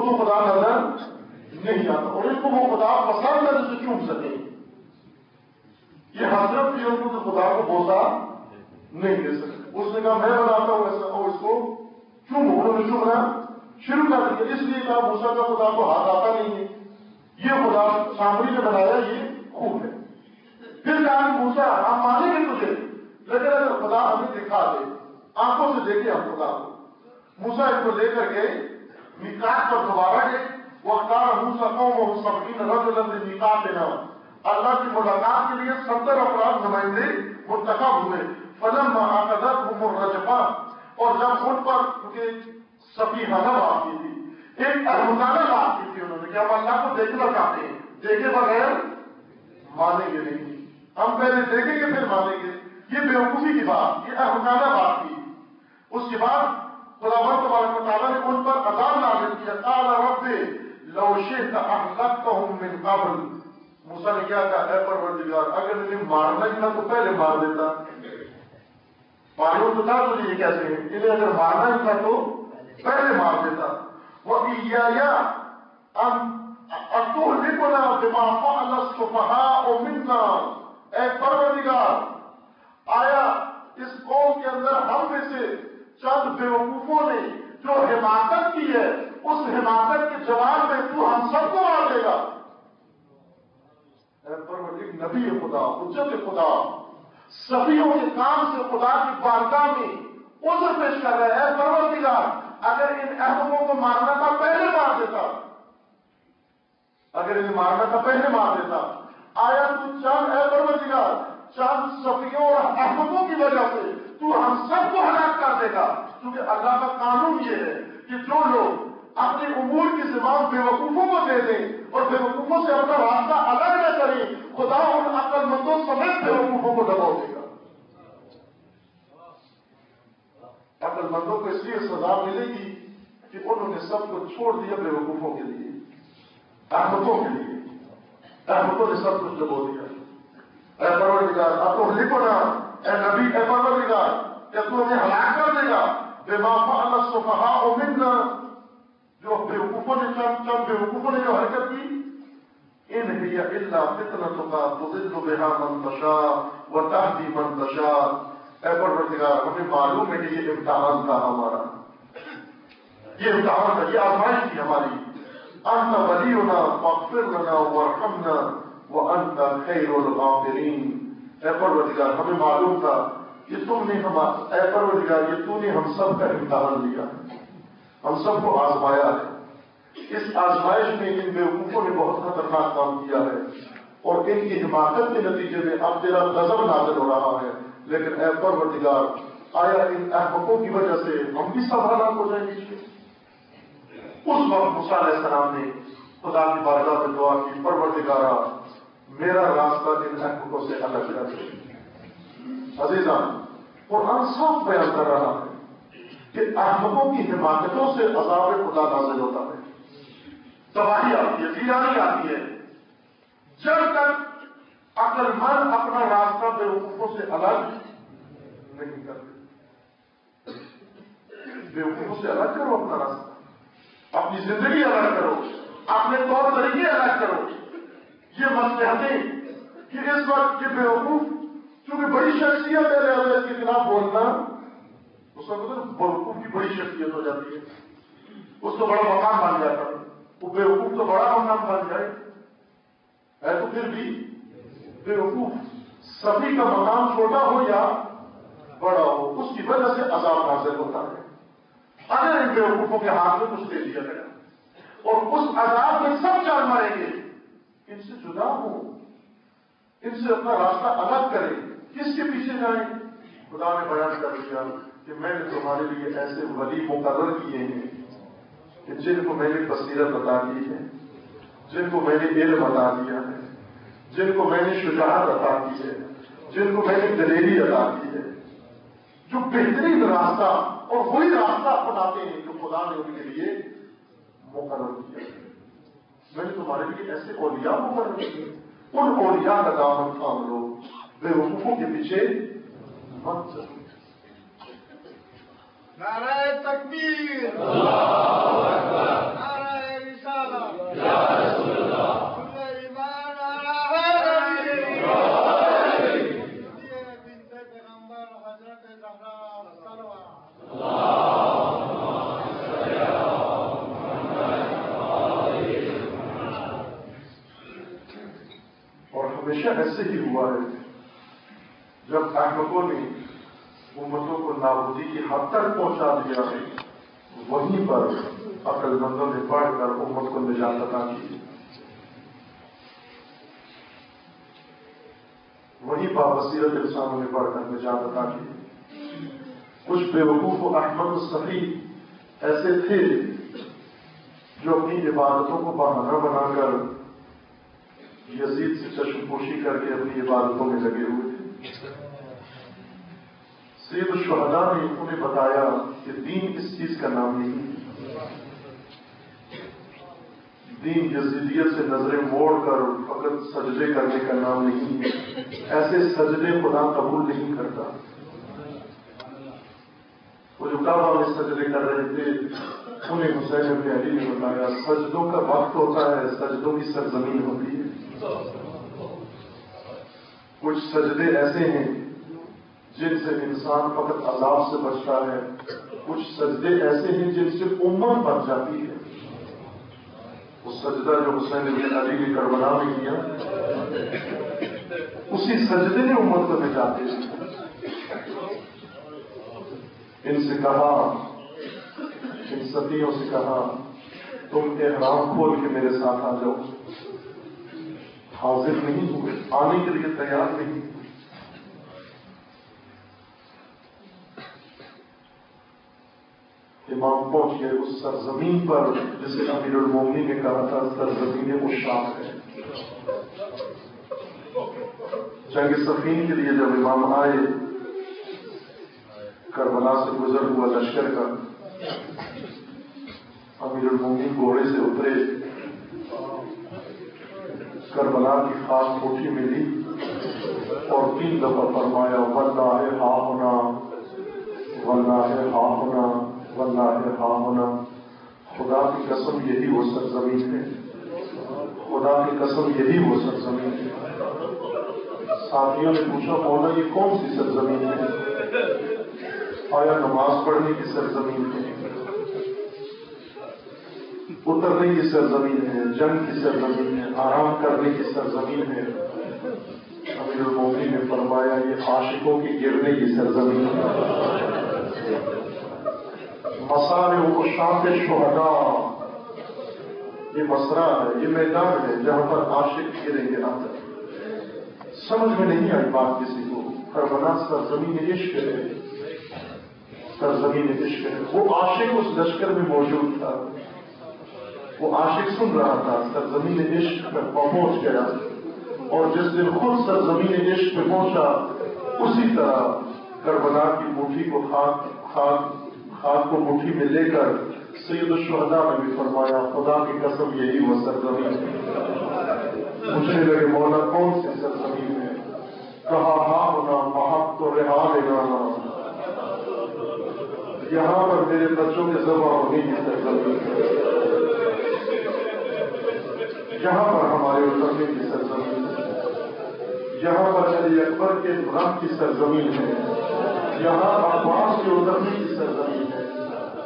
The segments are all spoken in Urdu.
وہ تو خدا نظر نہیں آتا، اور ان کو وہ خدا پسند ہے جسے چوم سکے. یہ حضرت بھی ان کو خدا کو بوسا نہیں دے سکتے. اس نے کہا میں بناتا ہوں ایسا، اور اس کو چومو. انہوں نے چومنا شروع کر دیا. اس لیے کہا موسیٰ کا خدا کو ہاتھ آتا نہیں ہے، یہ خدا سامری نے بنایا، یہ خوب ہے. پھر کہا موسیٰ ہم مانیں گے تجھے، لیکن اگر خدا ہمیں دکھا دے، آنکھوں سے دیکھے ہم خدا کو. موسیٰ ان کو لے کر گئے میقات پر دوبارہ گئے. وَاخْتَارَ مُوسَىٰ قَوْمَهُ 70 رَجُلًا لِمِيقَاتِنَا. اللہ کی ملاقات کے لیے 70 افراد نمائندے منتخب ہوئے. فَلَمَّا أَخَذَتْهُمُ الرَّجْفَةُ. اور جب ان پر کیونکہ صفیحانہ بات کی تھی، ایک احمقانہ بات کی تھی، انہوں نے کہ ہم اللہ کو دیکھنا چاہتے ہیں، دیکھے بغیر مانیں گے نہیں، ہم پہلے دیکھیں گے پھر مانیں گے. یہ بیوقوفی کی بات، یہ احمقانہ بات کی. اس کے بعد خداوند تبارک و تعالیٰ نے ان پر عذاب نازل کیا. قال رب لو شئت اهلكتهم من قبل. موسیٰ نے کیا کہا، اے پروردگار اگر انہیں مارنا ہی تھا تو پہلے مار دیتا. معلوم تو تھا تجھے یہ کیسے ہیں، انہیں اگر مارنا ہی تھا تو پہلے مار دیتا. وَإِيَّايَ أَن تُهْلِكُنَا بِمَا فَعَلَ السُّفَهَاءُ مِنَّا. اے پروردگار آیا اس قوم کے اندر ہم میں سے چند بیوقوفوں نے جو حماقت کی ہے، اس حماقت کے جواب میں تو ہم سب کو مار دے گا. اے پروردگار، نبی خدا، حجت خدا، صفیوں کے کام سے خدا کی بارگاہ میں عذر پیش کر رہے ہیں. پروردگار اگر ان احمقوں کو مارنا تھا پہلے مار دیتا، اگر انہیں مارنا تھا پہلے مار دیتا. آیا تو چند، اے پروردگار چند صفیوں اور احمقوں کی وجہ سے تو ہم سب کو ہلاک کر دے گا. کیونکہ اللہ کا قانون یہ ہے کہ جو لوگ اپنے امور کی زبان بیوقوفوں کو دے دیں اور بیوقوفوں سے اپنا راستہ الگ نہ کریں، خدا ان عقل مندوں سمیت بیوقوفوں کو دبا دے گا. عقل مندوں کو اس لیے سزا ملے گی کہ انہوں نے سب کو چھوڑ دیا بیوقوفوں کے لیے، احمقوں کے لیے. احمقوں نے سب کچھ دبو دیا. اے پروردگار اتہلکنا، اے نبی، اے پروردگار کیا تو ہمیں ہلاک کر دے گا بما فعل السفہاء منا، جو بیوقوفوں نے چند بیوقوفوں نے جو حرکت کی. ان ہی الا فتنتک تضل بها من تشاء وتهدی من تشاء. اے پروردگار ہمیں معلوم ہے کہ یہ امتحان تھا ہمارا، یہ امتحان تھا، یہ آزمائش تھی ہماری. انت ولینا فاغفر لنا وارحمنا وانت خیر الغافرین. اے پروردگار ہمیں معلوم تھا کہ تم نے اے پروردگار یہ تو نے ہم سب کا امتحان لیا، ہم سب کو آزمایا ہے. اس آزمائش میں ان بیوقوفوں نے بہت خطرناک کام کیا ہے اور ان کی حماقت کے نتیجے میں اب تیرا غضب نازل ہو رہا ہے. لیکن اے پروردگار آیا ان احمقوں کی وجہ سے ہم بھی سب ہلاک ہو جائیں گے. اس وقت موسیٰ علیہ السلام نے خدا کی بارگاہ میں دعا کی، پروردگارا میرا راستہ ان احمقوں سے الگ کر دے. عزیزان قرآن صاف بیان کر رہا ہے کہ احمقوں کی حماقتوں سے عذاب خدا نازل ہوتا ہے، تباہی آتی ہے، ویرانی آتی ہے. جب تک عقل مند اپنا راستہ بیوقوفوں سے الگ نہیں کرتے. بیوقوفوں سے الگ کرو اپنا راستہ، اپنی زندگی الگ کرو، اپنے طور طریقے الگ کرو. یہ مصلحتیں کہ اس وقت یہ بیوقوف کیونکہ بڑی شخصیت ہے لہٰذا اس کے خلاف بولنا اس وقت بیوقوف کی بڑی شخصیت ہو جاتی ہے، اس کو بڑا مقام بن جاتا ہے. وہ بیوقوف تو بڑا مقام بن جائے ہے تو پھر بھی بیوقوف. سبھی کا مقام چھوٹا ہو یا بڑا ہو، اس کی وجہ سے عذاب نازل ہوتا ہے. اگر ان بیوقوفوں کے ہاتھ میں کچھ دے دیا گیا اور اس عذاب میں سب چل مریں گے، ان سے جدا ہو، ان سے اپنا راستہ الگ کریں، کس کے پیچھے جائیں. خدا نے بیان کر دیا کہ میں نے تمہارے لیے ایسے ولی مقرر کیے ہیں کہ جن کو میں نے بصیرت عطا کی ہے، جن کو میں نے علم عطا دیا ہے، جن کو میں نے شجاعت عطا کی ہے، جن کو میں نے دلیری عطا کی ہے، جو بہترین راستہ اور وہی راستہ اپناتے ہیں جو خدا نے ان کے لیے مقرر کیا. میں نے تمہارے لیے ایسے اولیاء مقرر کیے، ان اولیاء کا دامن تھام لو، بیوقوفوں کے پیچھے مت چلو. نعرہ تکبیر، نعرہ ہمیشہ ایسے ہی ہوا ہے. جب احمقوں نے امتوں کو نابودی کی حد تک پہنچا دیا ہے، وہیں پر عقل مندوں نے پڑھ کر امت کو نجات عطا کی. وہیں بابصیرت انسانوں نے پڑھ کر نجات عطا کی. کچھ بے وقوف و احمق صحیح ایسے تھے جو اپنی عبادتوں کو بہانہ بنا کر یزید سے چشم پوشی کر کے اپنی عبادتوں میں لگے ہوئے تھے. سید الشہداء نے انہیں بتایا کہ دین اس چیز کا نام نہیں ہے. دین یزیدیت سے نظریں موڑ کر فقط سجدے کرنے کا نام نہیں ہے. ایسے سجدے خدا قبول نہیں کرتا. وہ جو کعبہ میں سجدے کر رہے تھے انہیں حسین بن علی نے بتایا سجدوں کا وقت ہوتا ہے، سجدوں کی سرزمین ہوتی ہے. کچھ سجدے ایسے ہیں جن سے انسان فقط عذاب سے بچتا ہے، کچھ سجدے ایسے ہیں جن سے امت بچ جاتی ہے. وہ سجدہ جو حسین بن علی نے کربلا میں کیا، اسی سجدے نے امت کو نجات دی. ان سے کہا، ان ستیوں سے کہا تم احرام کھول کے میرے ساتھ آ جاؤ. حاضر نہیں ہوئے، آنے کے لیے تیار نہیں. امام پہنچ گئے اس سرزمین پر جسے امیر المومنین نے کہا تھا سرزمین عشاق ہے. جنگ صفین کے لیے جب امام آئے، کربلا سے گزر ہوا لشکر کا، امیر المومنین گھوڑے سے اترے، کربلا کی خاص کوٹھی میں لی اور 3 دفعہ فرمایا واللہ ہا ہونا، واللہ ہا ہونا، واللہ ہا ہونا. خدا کی قسم یہی وہ سرزمین ہے، خدا کی قسم یہی وہ سرزمین ہے. ساتھیوں نے پوچھا مولا یہ کون سی سرزمین ہے؟ آیا نماز پڑھنے کی سرزمین ہے، اترنے کی سرزمین ہے، جنگ کی سرزمین ہے، آرام کرنے کی سرزمین ہے. امیر المومنین نے فرمایا یہ عاشقوں کی گرنے کی سرزمین ہے. مسارع عشاق شہداء، یہ مسرح ہے، یہ میدان ہے جہاں پر عاشق گریں گے. اندر سمجھ میں نہیں آئی بات کسی کو. کربلا سرزمین عشق ہے، سرزمین عشق ہے. وہ عاشق اس لشکر میں موجود تھا، وہ عاشق سن رہا تھا. سرزمین عشق پر پہنچ گیا اور جس دن خود سرزمین عشق پہ پہنچا اسی طرح کربلا کی مٹھی کو خاک کو مٹھی میں لے کر سید الشہداء نے بھی فرمایا خدا کی قسم یہی وہ سرزمین ہے. پوچھنے لگے مولا کون سی سرزمین ہے؟ کہا ہاں ہونا محب تو رہا لینا، یہاں پر میرے بچوں کے ذبح ہونے کی سرزمین ہے، یہاں پر ہمارے اترنے کی سرزمین ہے، یہاں پر علی اکبر کے غم کی سرزمین ہے، یہاں عباس کے اترنے کی سرزمین ہے،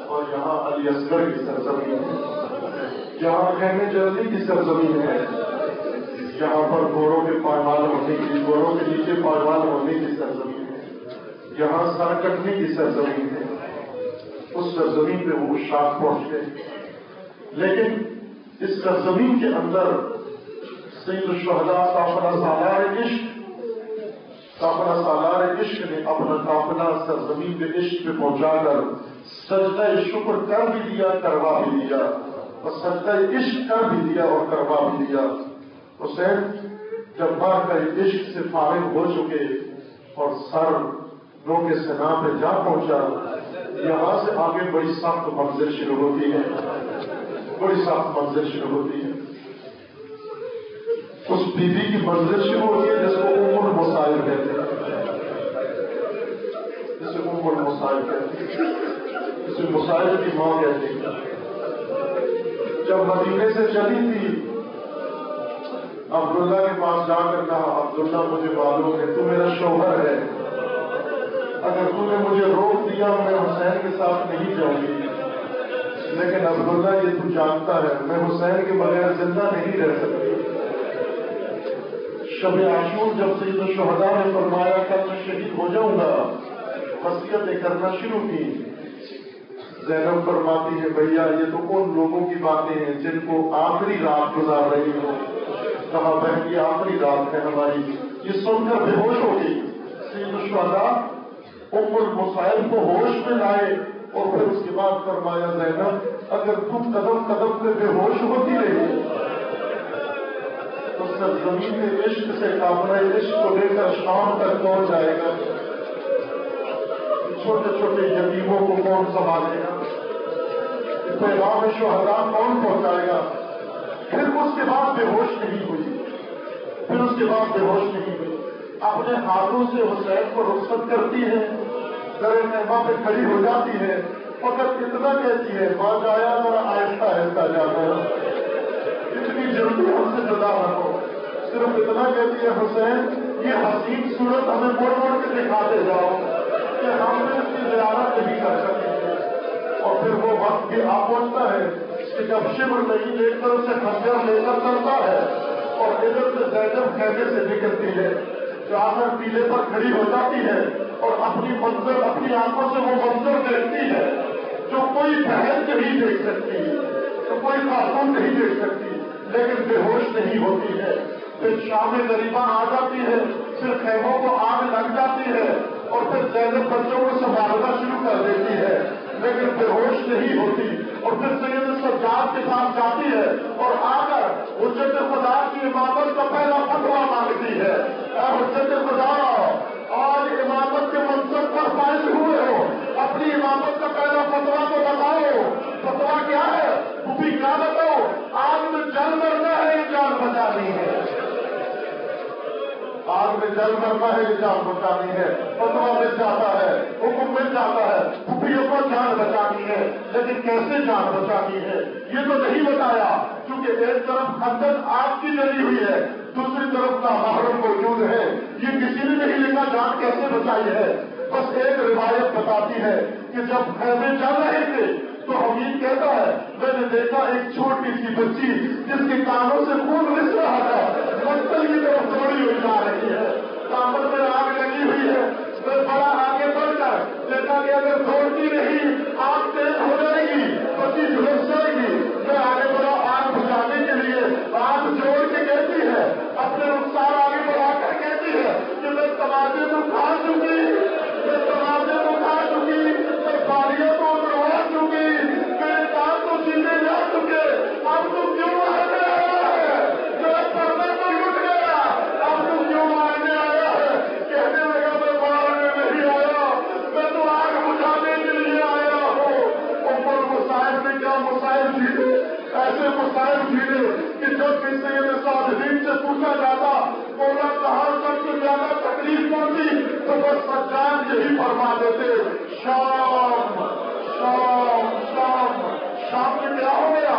اور یہاں علی اصغر کی سرزمین ہے، یہاں خیمے جلدی کی سرزمین ہے، یہاں پر گھوڑوں کے پائمال ہونے کی، گھوڑوں کے نیچے پائمال ہونے کی سرزمین ہے، یہاں سر کٹنے کی سرزمین ہے. اس سرزمین پہ وہ عشاق پہنچ گئے. لیکن اس سرزمین کے اندر سید الشہداء قافلہ سالار عشق نے اپنا قافلہ سرزمین پہ عشق پہ پہنچا کر سجدہ شکر کر بھی دیا، کروا بھی دیا، اور سجدہ عشق کر بھی دیا اور کروا بھی دیا. حسین جب بار کا عشق سے فارغ ہو چکے اور سر رو کے سنا پہ جا پہنچا، یہاں سے آگے بڑی سخت منزل شروع ہوتی ہے، بڑی سخت منزل شروع ہوتی ہے. اس بیوی کی منزل شروع ہوتی ہے جس کو ام المصائب کہتے ہیں، جسے ام المصائب کہتے ہیں، جسے مصائب کی ماں کہتے ہیں. جب مدینے سے چلی تھی عبداللہ کے پاس جا کر کہا عبداللہ مجھے معلوم ہے تو میرا شوہر ہے، اگر تو نے مجھے روک دیا میں حسین کے ساتھ نہیں جاؤں گی، لیکن عبداللہ یہ تو جانتا ہے میں حسین کے بغیر زندہ نہیں رہ سکتی. شب عاشور جب سید الشہداء نے فرمایا کل میں شہید ہو جاؤں گا، وصیتیں کرنا شروع کی۔ زینب فرماتی ہے بھیا یہ تو ان لوگوں کی باتیں ہیں جن کو آخری رات گزار رہی ہو۔ کہا بہن کی آخری رات ہے ہماری۔ یہ سن کر بے ہوش ہو گئی۔ سید الشہداء ام المصائب کو ہوش میں لائے اور پھر اس کے بعد فرمایا زینب اگر تم قدم قدم پہ بے ہوش ہوتی رہی تو سرزمین کے عشق سے کافرہ عشق کو لے کر شام تک پہنچ جائے گا، چھوٹے چھوٹے یتیموں کو کون سنبھالے گا، پیغام شہداء کون پہنچائے گا۔ پھر اس کے بعد بے ہوش نہیں ہوئی، پھر اس کے بعد بے ہوش نہیں ہوئی، اپنے ہاتھوں سے حسین کو رخصت کرتی ہے، در خیمہ پہ کھڑی ہو جاتی ہے، فقط اتنا کہتی ہے ماں جایا ذرا آہستہ آہستہ جاتا ہے، اتنی جلدی ہم سے جدا نہ ہو۔ صرف اتنا کہتی ہے حسین یہ حسین صورت ہمیں مڑ مڑ کے دکھاتے جاؤ کہ ہم نے اس کی زیارت نہیں کر سکتے۔ اور پھر وہ وقت بھی آ پہنچتا ہے کہ جب شبر نہیں دیکھ کر اسے خنجر لے کر چلتا ہے اور ادھر سے زینب خیمے سے نکلتی ہے، جا کر پیلے پر کھڑی ہو جاتی ہے اور اپنی منظر اپنی آنکھوں سے وہ منظر دیکھتی ہے جو کوئی بہن نہیں دیکھ سکتی، جو کوئی خاتون نہیں دیکھ سکتی، لیکن بے ہوش نہیں ہوتی ہے۔ پھر شام غریبہ آ جاتی ہے، پھر خیموں کو آگ لگ جاتی ہے اور پھر زینب بچوں کو سنبھالنا شروع کر دیتی ہے، لیکن بے ہوش نہیں ہوتی۔ اور پھر سید سجاد کے پاس جاتی ہے اور آ کر حجت خدا کی امامت کا پہلا فتویٰ مانگتی ہے۔ اے حجت خدا آج امامت کے منصب پر فائز ہوئے ہو، اپنی امامت کا پہلا فتویٰ تو بتاؤ۔ فتویٰ کیا ہے؟ بھی کیا بتاؤ؟ آگ میں جل مرنا ہے یا جان بچانی ہے؟ آگ میں جل مرنا ہے یا جان بچانی ہے؟ فتویٰ مل جاتا ہے، حکم مل جاتا ہے، پھوپھیوں کو جان بچانی ہے، لیکن کیسے جان بچانی ہے یہ تو نہیں بتایا، کیونکہ ایک طرف خندق آگ کی جلی ہوئی ہے، دوسری طرف کا محرم موجود ہے، یہ کسی نے نہیں لکھا جان کیسے بچائی ہے۔ بس ایک روایت بتاتی ہے کہ جب خیمے چل رہے تھے تو حمید کہتا ہے میں نے دیکھا ایک چھوٹی سی بچی جس کے کانوں سے خون رس رہا تھا، مقتل کی طرف دوڑی ہوئی جا رہی ہے، کامر میں آگ لگی ہوئی ہے، میں بڑا آگے بڑھ کر دیکھا کہ اگر دوڑتی نہیں آگ تیز ہو جائے گی، بچی جھلس جائے گی، میں آگے بڑھا آگ بجھانے کے لیے آگ جوڑ کے کہتی ہے، اپنے رخسار آگے بڑھا کر کہتی ہے کہ میں تماچے تو کھا چکی، میں تماچے تو کھا چکی، میں بالیاں تو اتروا چکی، میرے کام تو سیدھے جا چکے، اب تو کیوں مارنے آیا ہے؟ میرا پردہ تو لٹ گیا، اب تو کیوں مارنے آیا ہے؟ کہنے لگا میں مارنے نہیں آیا، میں تو آگ بجھانے کے لیے آیا ہوں۔ اوپر مصائب نے کیا مصائب جھیلے، ایسے مصائب جھیلے کہ جب بھی سید صالحین سے پوچھا جاتا مولا کہاں سب سے زیادہ تکلیف پہنچی تو بس سجاد یہی فرما دیتے شام شام شام۔ شام میں کیا ہو گیا؟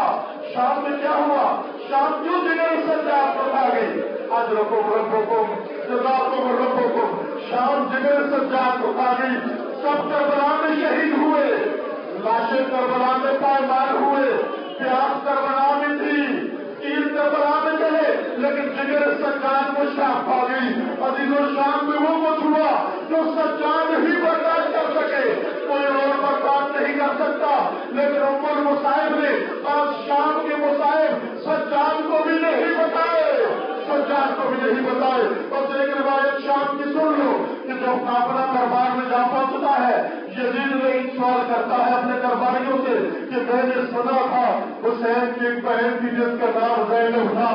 شام میں کیا ہوا؟ شام کیوں جگر سجاد کو کھا گئی؟ اجرکم ربکم جزاکم ربکم، شام جگر سجاد کو کھا گئی۔ سب کربلا میں شہید ہوئے، لاشیں کربلا میں پائمال ہوئے، پیاس کربلا میں تھی، تیر کربلا میں چلے، لیکن جگر سجاد کو شام کھا گئی۔ عزیز و شام میں وہ کچھ ہوا جو سجاد ہی برداشت کر سکے، کوئی اور برداشت نہیں کر سکتا، لیکن ام المصائب نے آج شام کے مصائب سجاد کو بھی نہیں بتائے، سجاد کو بھی نہیں بتائے۔ بس ایک روایت شام کی سن لو کہ جب قافلہ دربار میں جا پہنچتا ہے، یزید ایک سوال کرتا ہے اپنے درباریوں سے کہ میں نے سنا تھا حسین کی ایک بہن تھی جس کا نام زینب تھا،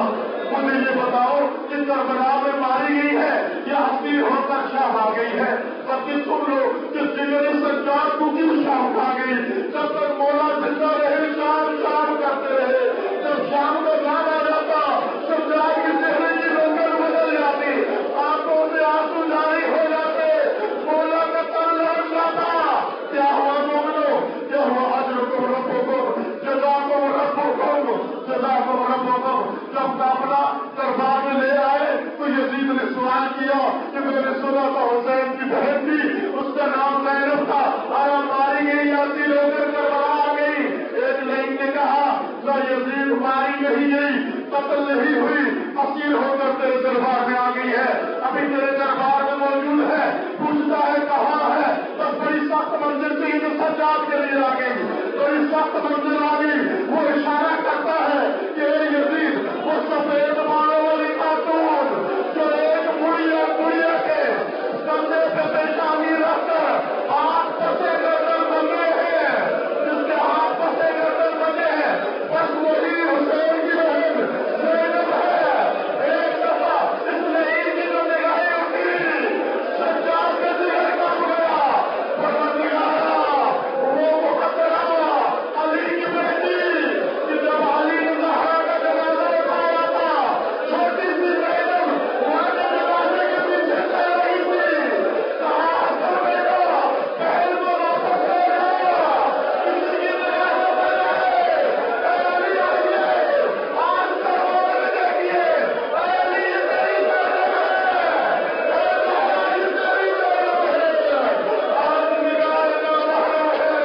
مجھے یہ بتاؤ کہ کربلا میں ماری گئی ہے یا اسیر ہو کر شام آ گئی ہے؟ بلکہ سن لو کہ جگر سجاد کو کیوں شام کھا گئی؟ جب تک مولا زندہ رہے شام شام کرتے رہے، جب شام کا نام آ جاتا سجاد کے چہرے کی رنگت بدل جاتی، آنکھوں سے آنسو جاری ہو جاتے، مولا کا تن لڑ جاتا۔ کیا ہوا مومنو؟ کیا ہوا؟ اجرکم ربکم جزاکم ربکم جزاکم ربکم۔ جب قافلہ دربار میں لے آئے تو یزید نے سوال کیا کہ میں نے سنا تھا حسین کی بہن تھی، اس کا نام زینب تھا، آیا ماری گئی یا اسیر ہو کر کربلا آ گئی؟ ایک لائن نے کہا نہ یزید ماری نہیں گئی، قتل نہیں ہوئی، اسیر ہو کر تیرے دربار میں آ گئی ہے، ابھی تیرے دربار میں موجود ہے، پوچھتا ہے کہاں ہے، بس بڑی سخت منزل سے تو سجاد کے لیے آ گئی، بڑی سخت منزل آ گئی، وہ اشارہ کرتا ہے کہ اے یزید وہ سفید بالوں والی خاتون جو ایک بڑھیا کے کندھے پہ پیشانی رکھ کر ہاتھ پسے گردن بندے ہیں، جس کے ہاتھ پسے گردن بندے ہیں، بس وہی حسین کی بہن زینب ہے۔ ایک دفعہ اس نے ان کی جو نگاہیں اٹھی سجاد کے جگر کا ہوا، پروردگارا وہ محترمہ علی کی بیٹی کہ جب علی نے زہرا کا جنازہ اٹھایا تھا، چھوٹی سی زینب وہاں کے جنازے کے پیچھے چل رہی تھی، کہا حسن بیٹا بہن کو واپس لے جا، کسی کی نگاہوں سے رہے، اے علی آئیے آج تلوار دیکھیے، اے علی یہ تیری زینب ہے، اے زہرا یہ تیری زینب ہے، آج نگاہ کا محرم ہے۔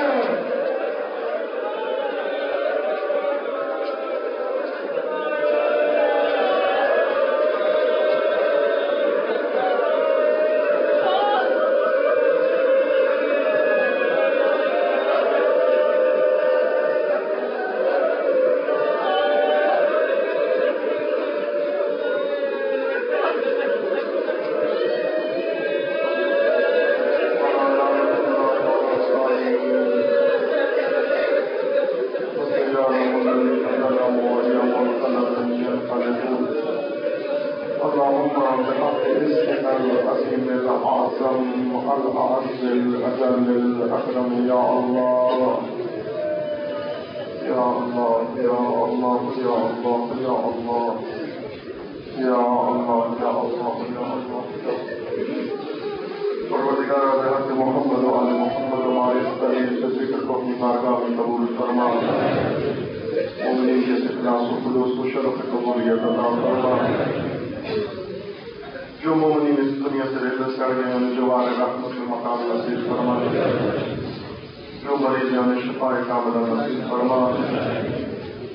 اللهم بحق اسمك العظيم الأعظم الأعز الأجل الأكرم يا الله يا الله يا الله يا الله يا الله يا الله يا الله يا الله پروردگار بحق محمد و آل محمد ہمارے اس طریق سے ذکر کو اپنی بارگاہ میں قبول فرما، مومنین کے اخلاص و خلوص و شرف قبولیت عطا فرما، جو مومنین اس دنیا سے رحلت کر گئے انہیں جوار رحمت کے مقام نصیب فرما، جو مریض ہیں انہیں شفاء کاملہ نصیب فرما۔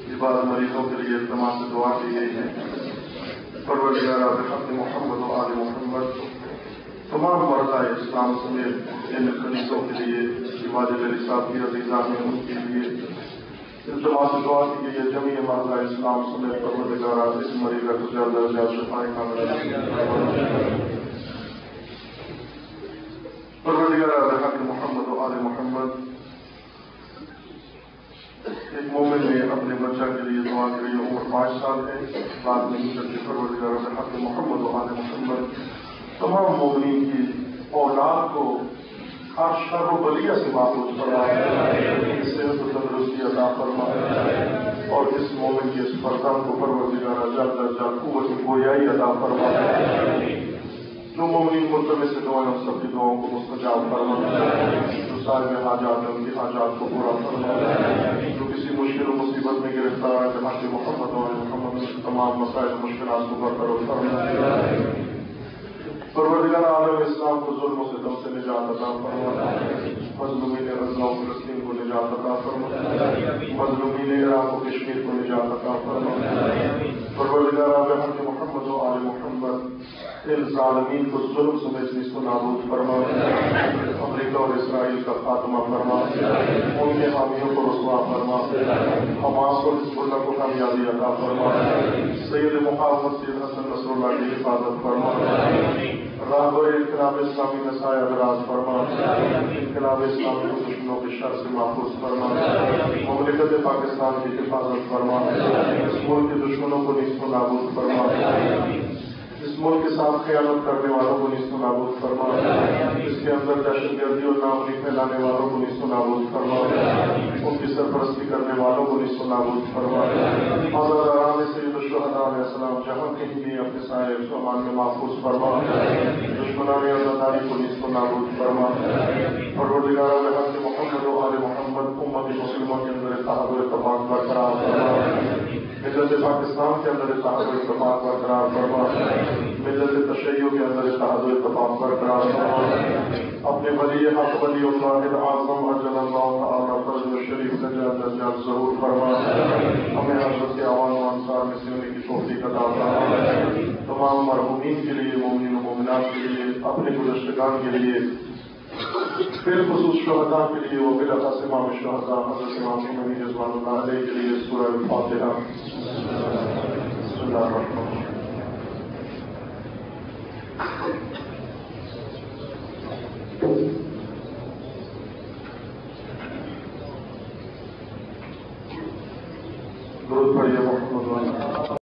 یہ بات مریضوں کے لیے اجتماع سے دعا کی گئی ہے، پروردگار بحق محمد و آل محمد تمام مرضى اسلام سمیت ان خلیصوں کے لیے واجب رسالت کی عزیزان میں ان کے لیے اجتماع سے دعا کی گئی ہے، جمیع مرضى اسلام سمیت پروردگار اس مریض کو جلد از جلد شفا کاملہ پروردگار بحق محمد و آل محمد۔ ایک مومن نے اپنے بچہ کے لیے دعا کی، عمر 5 سال ہے، بعد میں گزرتی، پروردگار بحق محمد و آل محمد تمام مومنین کی اولاد کو ہر شر و بلیہ سے محفوظ فرما، صحت و تندرستی عطا فرما، اور اس مومن کے اس فرزند کو پروردگار جلد از جلد قوت گویائی عطا فرما۔ جو مومنین ملتمس سے دعائیں ان سب کی دعاؤں کو مستجاب فرما، جو صاحب حاجات ہیں ان کی حاجات کو پورا فرما، جو کسی مشکل و مصیبت میں گرفتار ہے جہاں سے محمد و محمد تمام مسائل مشکلات کو برطرف فرما۔ پروردگار عالم اسلام کو ظلم و ستم سے نجات عطا فرما، مظلومین غزہ و فلسطین کو نجات عطا فرما، مظلومین عراق و کشمیر کو نجات عطا فرما۔ پروردگار عالم محمد و آل محمد ان ظالمین کو ظلم سمیت نیست و نابود فرما، امریکہ اور اسرائیل کا خاتمہ فرما، ان کے حامیوں کو رسوا فرما، حماس اور حزب اللہ کو کامیابی عطا فرما، سید مقاومت سید حسن نصر اللہ کی حفاظت فرما، راہبر انقلاب اسلامی میں سایہ دراز فرما، انقلاب اسلامی کو دشمنوں کے شر سے محفوظ فرما، مملکت پاکستان کی حفاظت فرما، اس ملک کے دشمنوں کو نیست و نابود فرما، اس ملک کے ساتھ خیانت کرنے والوں کو نیست و نابود فرما، اس کے اندر دہشت گردی اور ناامنی پھیلانے والوں کو نیست و نابود فرما، ان کی سرپرستی کرنے والوں کو نیست و نابود فرما، آزاداران سید الشہداء علیہ السلام جہاں کہیں بھی اپنے سائے امان میں محفوظ فرما، دشمنان آزاداری کو نیست و نابود فرما۔ پروردگار بحق محمد و آل محمد امت مسلموں کے اندر اتحاد و اتفاق برقرار فرما، ملت پاکستان کے اندر اتحاد و اتفاق برقرار فرما، ملت تشیع کے اندر اتحاد و اتفاق برقرار فرما، اپنے ولی حق ولی اللہ اعظم اجل اللہ تعالی فرض شریف سے جلد از جلد ظہور فرما، ہمیں حضرت عوام و انصار میں سے ہونے کی توفیق عطا فرما، معمولین کے لیے، مومنین و مومنات کے لیے، اپنے گزشتگان کے لیے، بالخصوص شہداء کے لیے، وہ بالاخص امام الشہداء حضرت امام نبی رضوان اللہ علیہ کے لیے سورہ الفاتحہ. بسم اللہ الرحمن